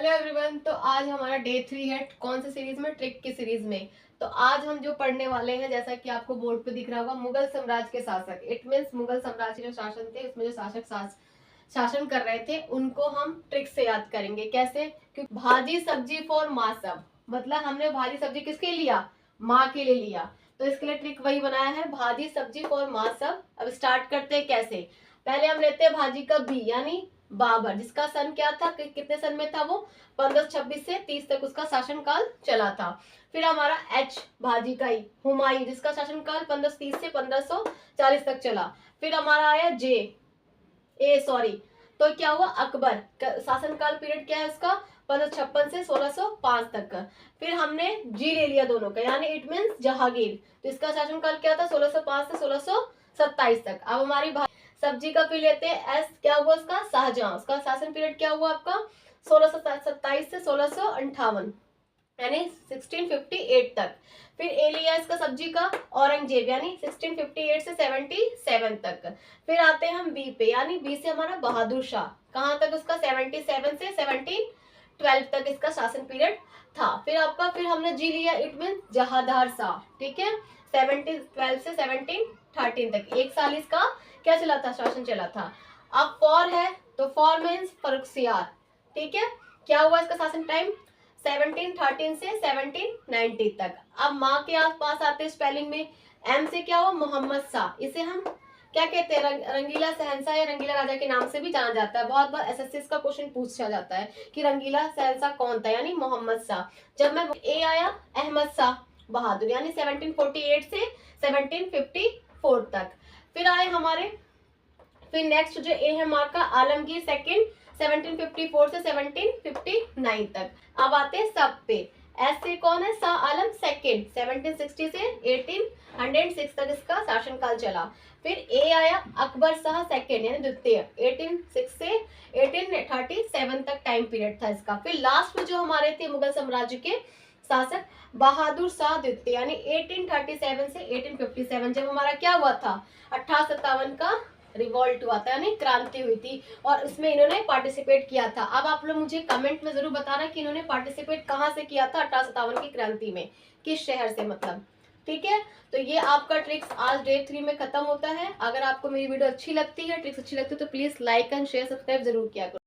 Hello everyone. तो आज हमारा डे 3 है। कौन सी सीरीज में? ट्रिक की सीरीज में। तो आज हम जो पढ़ने वाले हैं, जैसा कि आपको बोर्ड पे दिख रहा होगा, मुगल साम्राज्य के शासक। इट मीन्स मुगल साम्राज्य जो शासन थे, उसमें जो शासन कर रहे थे, उनको हम ट्रिक से याद करेंगे। कैसे? क्योंकि भाजी सब्जी फॉर माँ सब, मतलब हमने भाजी सब्जी किसके लिया? माँ के लिए लिया। तो इसके लिए ट्रिक वही बनाया है, भाजी सब्जी फॉर माँ सब। अब स्टार्ट करते हैं। कैसे? पहले हम लेते हैं भाजी का बी, यानी बाबर, जिसका सन क्या था, कितने सन में था वो? 1526 से 30 तक उसका शासनकाल चला था। फिर हमारा एच, भाजी का ही, हुमायूं, जिसका शासनकाल 1530 से 1540 तक चला। फिर हमारा आया जे, सॉरी, तो क्या हुआ? अकबर, शासनकाल पीरियड क्या है उसका? 1556 से 1605 तक का। फिर हमने जी ले लिया दोनों का, यानी इट मीन्स जहांगीर, तो इसका शासनकाल क्या था? 1605 से 1627 तक। अब हमारी सब्जी का पी लेते हैं एस, क्या हुआ उसका? शाहजहां, उसका शासन पीरियड क्या हुआ आपका? 1627 से 1658, यानी 1658 तक। फिर ए लिया इसका सब्जी का औरंगजेब, यानी 1658 से 77 तक। फिर आते हैं हम बी पे, यानी बी से हमारा बहादुर शाह, कहाँ तक उसका? 77 से 1712 तक इसका शासन पीरियड था। फिर हमने जी लिया, इट मीन जहांदार शाह, ठीक है, 1712 से 1713 तक। एक साल इसका क्या चला था? शासन चला था। अब फॉर है, तो फॉर मीन्स फर्रुखसियार, ठीक है। क्या हुआ इसका शासन टाइम? 1713 से 1790 तक। अब माँ के आसपास आते हैं स्पेलिंग में। एम से क्या हुआ? मोहम्मद शाह, इसे हम क्या कहते हैं? रंगीला शहंशाह या रंगीला राजा के नाम से भी जाना जाता है। बहुत बार एसएससी का क्वेश्चन पूछा जाता है कि रंगीला शहंशाह कौन था, यानी मोहम्मद शाह। जब मैं ए आया, अहमद शाह बहादुर, यानी 1748 से 1754 तक। फिर आए हमारे, फिर नेक्स्ट जो ए है हमारा आलमगीर सेकंड, 1754 से 1759 तक। अब आते हैं सब पे। एस से कौन है? शाह आलम सेकंड, 1760 से 1806 तक इसका शासनकाल चला। फिर ए आया अकबर शाह सेकंड, यानी द्वितीय, 1806 से 1837 तक टाइम पीरियड था इसका। फिर लास्ट में जो हमारे थे मुगल साम्राज्य के शासक, बहादुर शाह द्वितीय, यानी 1837 से 1857, जब हमारा क्या हुआ था? 1857 का रिवॉल्ट हुआ था, यानी क्रांति हुई थी, और उसमें इन्होंने पार्टिसिपेट किया था। अब आप लोग मुझे कमेंट में जरूर बताना कि इन्होंने पार्टिसिपेट कहाँ से किया था 1857 की क्रांति में, किस शहर से, मतलब। ठीक है, तो ये आपका ट्रिक्स आज डे 3 में खत्म होता है। अगर आपको मेरी वीडियो अच्छी लगती है, ट्रिक्स अच्छी लगती है, तो please like and share, subscribe जरूर किया करो।